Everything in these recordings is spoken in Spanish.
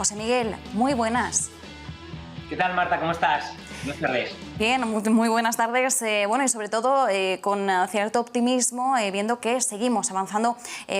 José Miguel, muy buenas. ¿Qué tal, Marta? ¿Cómo estás? Buenas tardes. Bien, muy buenas tardes. Bueno, y sobre todo con cierto optimismo, viendo que seguimos avanzando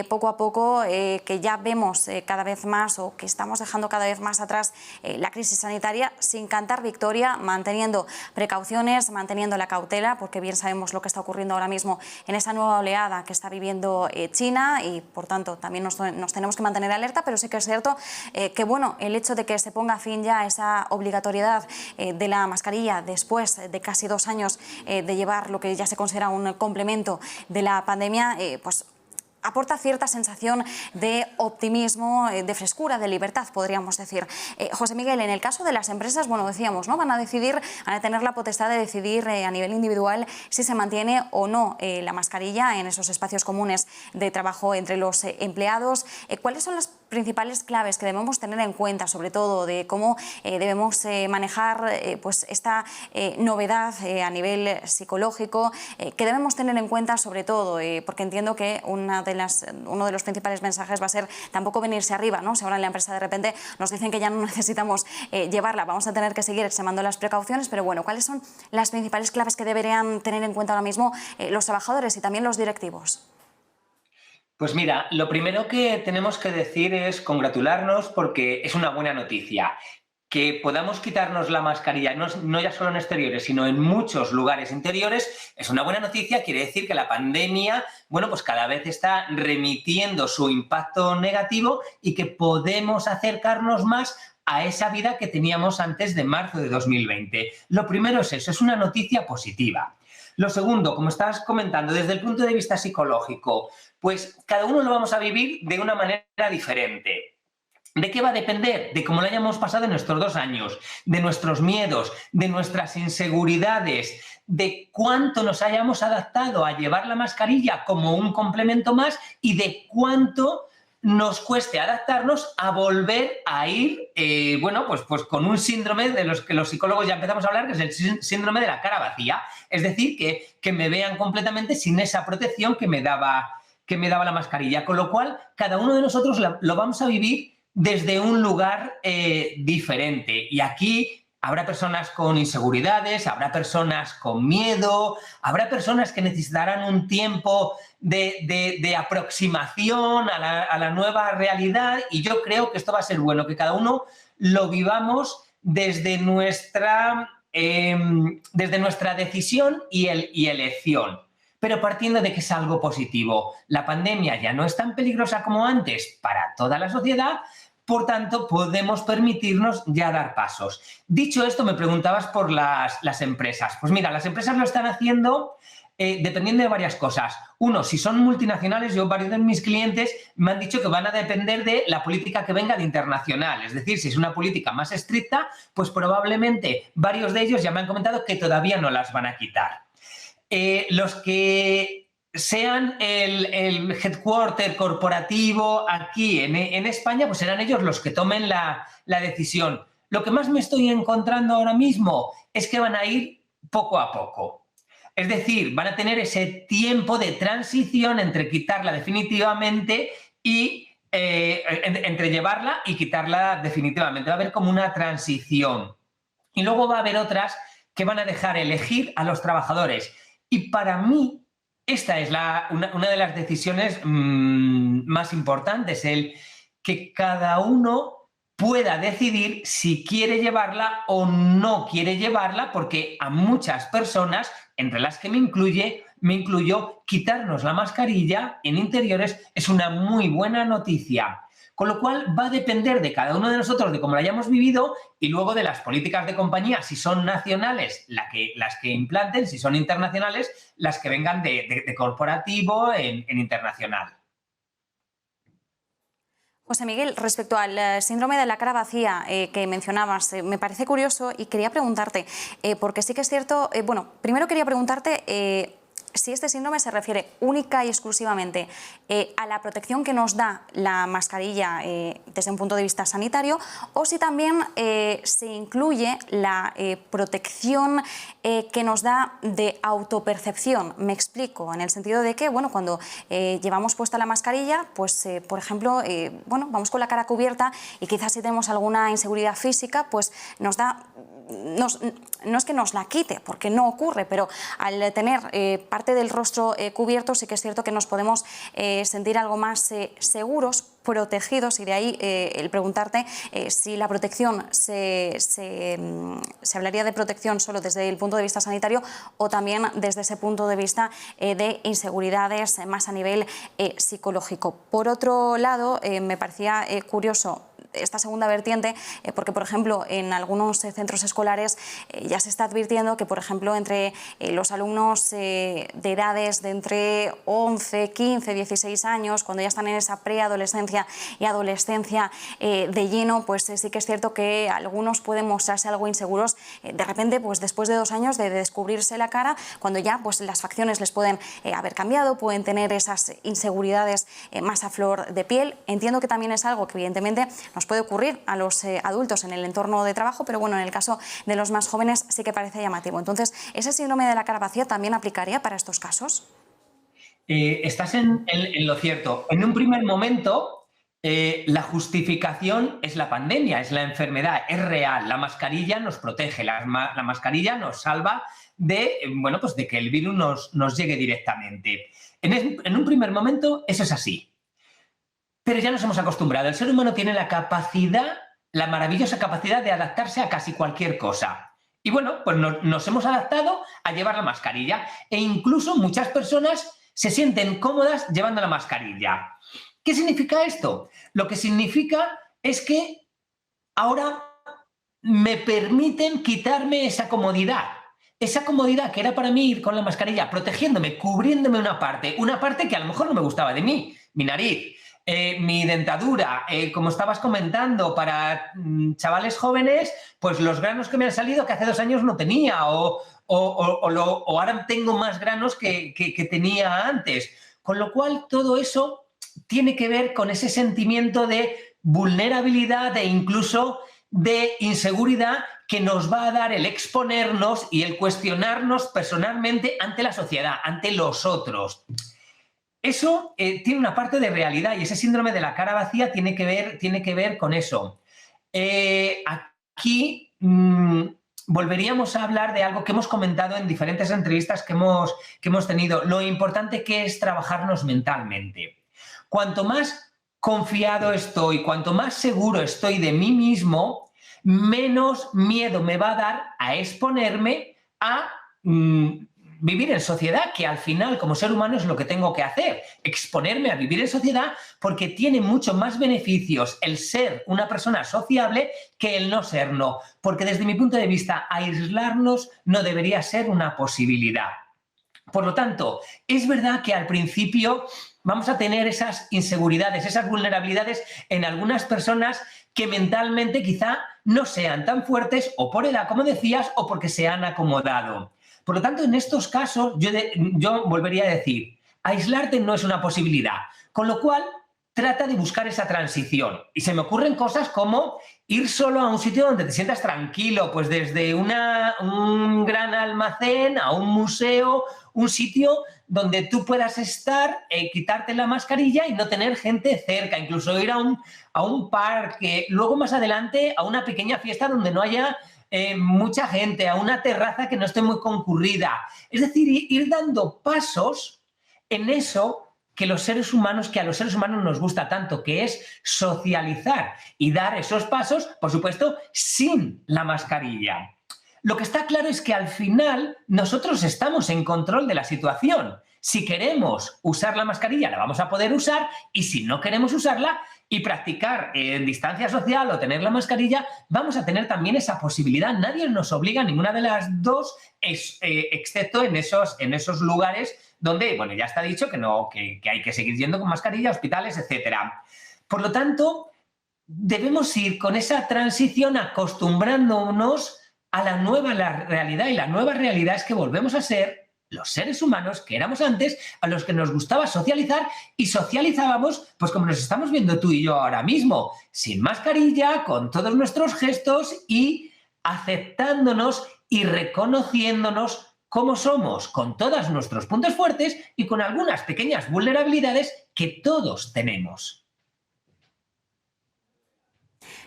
poco a poco, que ya vemos cada vez más o que estamos dejando cada vez más atrás la crisis sanitaria sin cantar victoria, manteniendo precauciones, manteniendo la cautela, porque bien sabemos lo que está ocurriendo ahora mismo en esa nueva oleada que está viviendo China y, por tanto, también nos tenemos que mantener alerta, pero sí que es cierto que, bueno, el hecho de que se ponga fin ya a esa obligatoriedad de la mascarilla después de casi 2 años de llevar lo que ya se considera un complemento de la pandemia, pues aporta cierta sensación de optimismo, de frescura, de libertad, podríamos decir. José Miguel, en el caso de las empresas, bueno, decíamos, ¿no? Van a tener la potestad de decidir a nivel individual si se mantiene o no la mascarilla en esos espacios comunes de trabajo entre los empleados. ¿Cuáles son las principales claves que debemos tener en cuenta, sobre todo de cómo debemos manejar pues esta novedad a nivel psicológico, que debemos tener en cuenta sobre todo, porque entiendo que uno de los principales mensajes va a ser tampoco venirse arriba, ¿no? Si ahora en la empresa de repente nos dicen que ya no necesitamos llevarla, vamos a tener que seguir extremando las precauciones, pero bueno, ¿cuáles son las principales claves que deberían tener en cuenta ahora mismo los trabajadores y también los directivos? Pues mira, lo primero que tenemos que decir es congratularnos porque es una buena noticia. Que podamos quitarnos la mascarilla, no ya solo en exteriores, sino en muchos lugares interiores, es una buena noticia. Quiere decir que la pandemia, bueno, pues cada vez está remitiendo su impacto negativo y que podemos acercarnos más a esa vida que teníamos antes de marzo de 2020. Lo primero es eso, es una noticia positiva. Lo segundo, como estabas comentando, desde el punto de vista psicológico, pues cada uno lo vamos a vivir de una manera diferente. ¿De qué va a depender? De cómo lo hayamos pasado en nuestros 2 años, de nuestros miedos, de nuestras inseguridades, de cuánto nos hayamos adaptado a llevar la mascarilla como un complemento más y de cuánto nos cueste adaptarnos a volver a ir, bueno, pues con un síndrome de los que los psicólogos ya empezamos a hablar, que es el síndrome de la cara vacía. Es decir, que me vean completamente sin esa protección que me daba la mascarilla. Con lo cual, cada uno de nosotros lo vamos a vivir desde un lugar diferente. Y aquí habrá personas con inseguridades, habrá personas con miedo, habrá personas que necesitarán un tiempo de aproximación a la nueva realidad, y yo creo que esto va a ser bueno, que cada uno lo vivamos desde nuestra decisión y elección, pero partiendo de que es algo positivo. La pandemia ya no es tan peligrosa como antes para toda la sociedad, por tanto, podemos permitirnos ya dar pasos. Dicho esto, me preguntabas por las empresas. Pues mira, las empresas lo están haciendo dependiendo de varias cosas. Uno, si son multinacionales, varios de mis clientes me han dicho que van a depender de la política que venga de internacional. Es decir, si es una política más estricta, pues probablemente varios de ellos ya me han comentado que todavía no las van a quitar. Los que sean el headquarter corporativo aquí en España, pues serán ellos los que tomen la decisión. Lo que más me estoy encontrando ahora mismo es que van a ir poco a poco. Es decir, van a tener ese tiempo de transición entre quitarla definitivamente y entre llevarla y quitarla definitivamente. Va a haber como una transición. Y luego va a haber otras que van a dejar elegir a los trabajadores. Y para mí, esta es una de las decisiones más importantes, el que cada uno pueda decidir si quiere llevarla o no quiere llevarla, porque a muchas personas, entre las que me incluyo, quitarnos la mascarilla en interiores es una muy buena noticia. Con lo cual va a depender de cada uno de nosotros, de cómo lo hayamos vivido, y luego de las políticas de compañía, si son nacionales, las que implanten, si son internacionales, las que vengan de corporativo en internacional. José Miguel, respecto al síndrome de la cara vacía que mencionabas, me parece curioso y quería preguntarte, porque sí que es cierto, bueno, primero quería preguntarte si este síndrome se refiere única y exclusivamente a la protección que nos da la mascarilla desde un punto de vista sanitario, o si también se incluye la protección que nos da de autopercepción. Me explico, en el sentido de que, bueno, cuando llevamos puesta la mascarilla, pues, por ejemplo, bueno, vamos con la cara cubierta y quizás si tenemos alguna inseguridad física, pues nos da... no es que nos la quite, porque no ocurre, pero al tener parte del rostro cubierto sí que es cierto que nos podemos sentir algo más seguros, protegidos, y de ahí el preguntarte si la protección se hablaría de protección solo desde el punto de vista sanitario o también desde ese punto de vista de inseguridades más a nivel psicológico. Por otro lado, me parecía curioso esta segunda vertiente, porque, por ejemplo, en algunos centros escolares ya se está advirtiendo que, por ejemplo, entre los alumnos de edades de entre 11, 15, 16 años, cuando ya están en esa preadolescencia y adolescencia de lleno, pues sí que es cierto que algunos pueden mostrarse algo inseguros de repente, pues después de 2 años de descubrirse la cara, cuando ya pues las facciones les pueden haber cambiado, pueden tener esas inseguridades más a flor de piel. Entiendo que también es algo que evidentemente nos puede ocurrir a los adultos en el entorno de trabajo, pero bueno, en el caso de los más jóvenes sí que parece llamativo. Entonces, ¿ese síndrome de la cara vacía también aplicaría para estos casos? Estás en lo cierto. En un primer momento, la justificación es la pandemia, es la enfermedad, es real. La mascarilla nos protege, la mascarilla nos salva de, bueno, pues de que el virus nos llegue directamente. En un primer momento, eso es así. Pero ya nos hemos acostumbrado. El ser humano tiene la capacidad, la maravillosa capacidad de adaptarse a casi cualquier cosa. Y bueno, pues nos hemos adaptado a llevar la mascarilla. E incluso muchas personas se sienten cómodas llevando la mascarilla. ¿Qué significa esto? Lo que significa es que ahora me permiten quitarme esa comodidad. Esa comodidad que era para mí ir con la mascarilla, protegiéndome, cubriéndome una parte que a lo mejor no me gustaba de mí, mi nariz. Mi dentadura, como estabas comentando, para chavales jóvenes, pues los granos que me han salido que hace 2 años no tenía, o ahora tengo más granos que tenía antes. Con lo cual, todo eso tiene que ver con ese sentimiento de vulnerabilidad e incluso de inseguridad que nos va a dar el exponernos y el cuestionarnos personalmente ante la sociedad, ante los otros. Eso tiene una parte de realidad y ese síndrome de la cara vacía tiene que ver con eso. Aquí volveríamos a hablar de algo que hemos comentado en diferentes entrevistas que hemos tenido, lo importante que es trabajarnos mentalmente. Cuanto más confiado estoy, cuanto más seguro estoy de mí mismo, menos miedo me va a dar a exponerme a vivir en sociedad, que al final como ser humano es lo que tengo que hacer, exponerme a vivir en sociedad, porque tiene mucho más beneficios el ser una persona sociable que el no serlo, porque desde mi punto de vista aislarnos no debería ser una posibilidad. Por lo tanto, es verdad que al principio vamos a tener esas inseguridades, esas vulnerabilidades en algunas personas que mentalmente quizá no sean tan fuertes, o por edad, como decías, o porque se han acomodado. Por lo tanto, en estos casos, yo volvería a decir, aislarte no es una posibilidad, con lo cual trata de buscar esa transición. Y se me ocurren cosas como ir solo a un sitio donde te sientas tranquilo, pues desde un gran almacén a un museo, un sitio donde tú puedas estar, quitarte la mascarilla y no tener gente cerca, incluso ir a un parque, luego más adelante a una pequeña fiesta donde no haya mucha gente, a una terraza que no esté muy concurrida. Es decir, ir dando pasos en eso que a los seres humanos nos gusta tanto, que es socializar y dar esos pasos, por supuesto, sin la mascarilla. Lo que está claro es que al final nosotros estamos en control de la situación. Si queremos usar la mascarilla, la vamos a poder usar, y si no queremos usarla y practicar distancia social o tener la mascarilla, vamos a tener también esa posibilidad. Nadie nos obliga a ninguna de las dos, excepto en esos lugares donde, bueno, ya está dicho que hay que seguir yendo con mascarilla, hospitales, etcétera. Por lo tanto, debemos ir con esa transición acostumbrándonos a la nueva realidad, y la nueva realidad es que volvemos a ser los seres humanos que éramos antes, a los que nos gustaba socializar y socializábamos, pues como nos estamos viendo tú y yo ahora mismo, sin mascarilla, con todos nuestros gestos y aceptándonos y reconociéndonos como somos, con todos nuestros puntos fuertes y con algunas pequeñas vulnerabilidades que todos tenemos.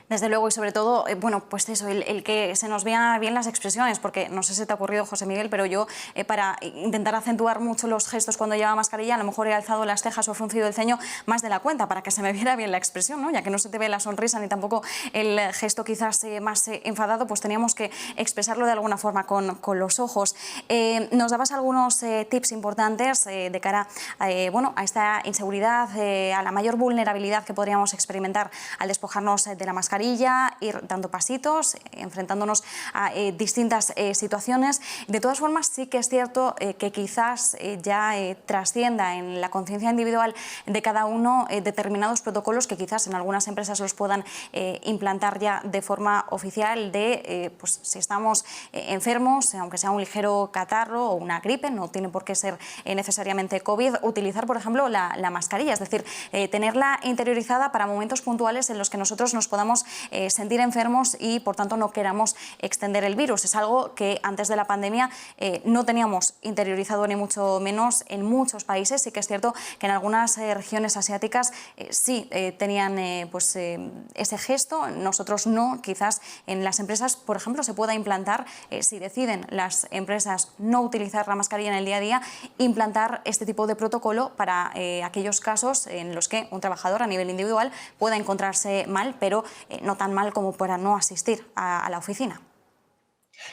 Desde luego, y sobre todo, bueno, pues eso, el que se nos vean bien las expresiones, porque no sé si te ha ocurrido, José Miguel, pero yo, para intentar acentuar mucho los gestos cuando llevaba mascarilla, a lo mejor he alzado las cejas o he fruncido el ceño más de la cuenta, para que se me viera bien la expresión, ¿no? Ya que no se te ve la sonrisa ni tampoco el gesto quizás más enfadado, pues teníamos que expresarlo de alguna forma con los ojos. Nos dabas algunos tips importantes de cara bueno, a esta inseguridad, a la mayor vulnerabilidad que podríamos experimentar al despojarnos de la mascarilla, ir dando pasitos, enfrentándonos a distintas situaciones. De todas formas, sí que es cierto que quizás ya trascienda en la conciencia individual de cada uno determinados protocolos que quizás en algunas empresas los puedan implantar ya de forma oficial de, pues si estamos enfermos, aunque sea un ligero catarro o una gripe, no tiene por qué ser necesariamente COVID, utilizar, por ejemplo, la mascarilla, es decir, tenerla interiorizada para momentos puntuales en los que nosotros nos podamos sentir enfermos y por tanto no queramos extender el virus. Es algo que antes de la pandemia no teníamos interiorizado ni mucho menos en muchos países. Sí que es cierto que en algunas regiones asiáticas sí tenían pues, ese gesto, nosotros no. Quizás en las empresas, por ejemplo, se pueda implantar, si deciden las empresas no utilizar la mascarilla en el día a día, implantar este tipo de protocolo para aquellos casos en los que un trabajador a nivel individual pueda encontrarse mal, pero no tan mal como para no asistir a la oficina.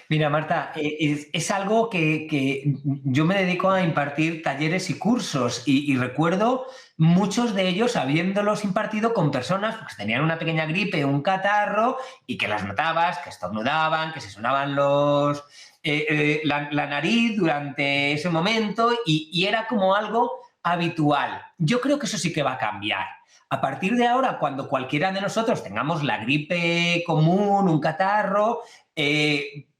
Mira, Marta, es algo que yo me dedico a impartir talleres y cursos y recuerdo muchos de ellos habiéndolos impartido con personas pues, que tenían una pequeña gripe, un catarro y que las notabas, que estornudaban, que se sonaban la nariz durante ese momento y era como algo habitual. Yo creo que eso sí que va a cambiar. A partir de ahora, cuando cualquiera de nosotros tengamos la gripe común, un catarro,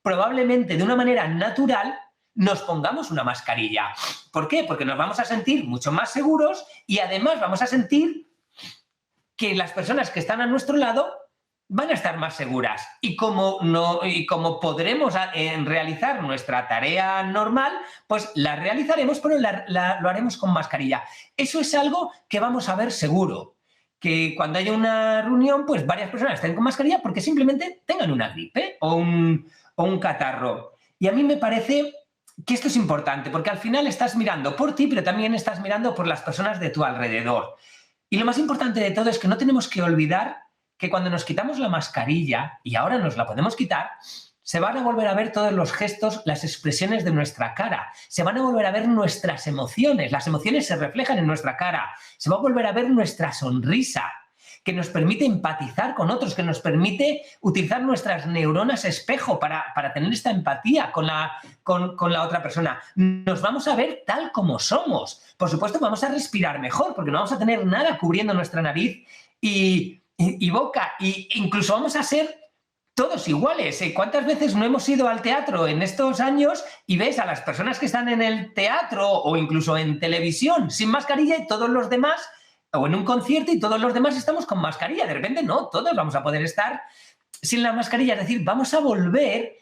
probablemente de una manera natural nos pongamos una mascarilla. ¿Por qué? Porque nos vamos a sentir mucho más seguros y además vamos a sentir que las personas que están a nuestro lado van a estar más seguras. Y como podremos realizar nuestra tarea normal, pues la realizaremos, pero lo haremos con mascarilla. Eso es algo que vamos a ver seguro. Que cuando haya una reunión, pues varias personas estén con mascarilla porque simplemente tengan una gripe o un catarro. Y a mí me parece que esto es importante porque al final estás mirando por ti, pero también estás mirando por las personas de tu alrededor. Y lo más importante de todo es que no tenemos que olvidar que cuando nos quitamos la mascarilla, y ahora nos la podemos quitar, se van a volver a ver todos los gestos, las expresiones de nuestra cara, se van a volver a ver nuestras emociones, las emociones se reflejan en nuestra cara, se va a volver a ver nuestra sonrisa, que nos permite empatizar con otros, que nos permite utilizar nuestras neuronas espejo para tener esta empatía con la otra persona. Nos vamos a ver tal como somos. Por supuesto, vamos a respirar mejor, porque no vamos a tener nada cubriendo nuestra nariz y boca, e incluso vamos a ser todos iguales. ¿Cuántas veces no hemos ido al teatro en estos años y ves a las personas que están en el teatro o incluso en televisión sin mascarilla y todos los demás, o en un concierto y todos los demás estamos con mascarilla? De repente no, todos vamos a poder estar sin la mascarilla. Es decir, vamos a volver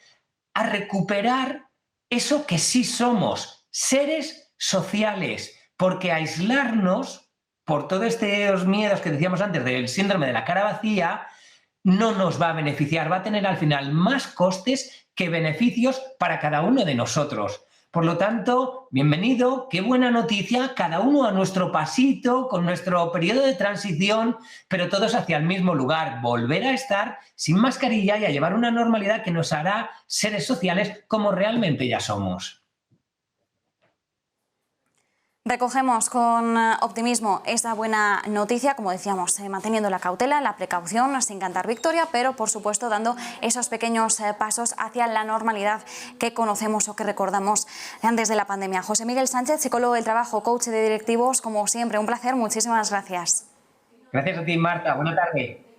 a recuperar eso que sí somos, seres sociales, porque aislarnos por todos estos miedos que decíamos antes del síndrome de la cara vacía no nos va a beneficiar, va a tener al final más costes que beneficios para cada uno de nosotros. Por lo tanto, bienvenido, qué buena noticia, cada uno a nuestro pasito, con nuestro periodo de transición, pero todos hacia el mismo lugar, volver a estar sin mascarilla y a llevar una normalidad que nos hará seres sociales como realmente ya somos. Recogemos con optimismo esa buena noticia, como decíamos, manteniendo la cautela, la precaución, sin cantar victoria, pero por supuesto dando esos pequeños pasos hacia la normalidad que conocemos o que recordamos antes de la pandemia. José Miguel Sánchez, psicólogo del trabajo, coach de directivos, como siempre, un placer, muchísimas gracias. Gracias a ti, Marta, buena tarde.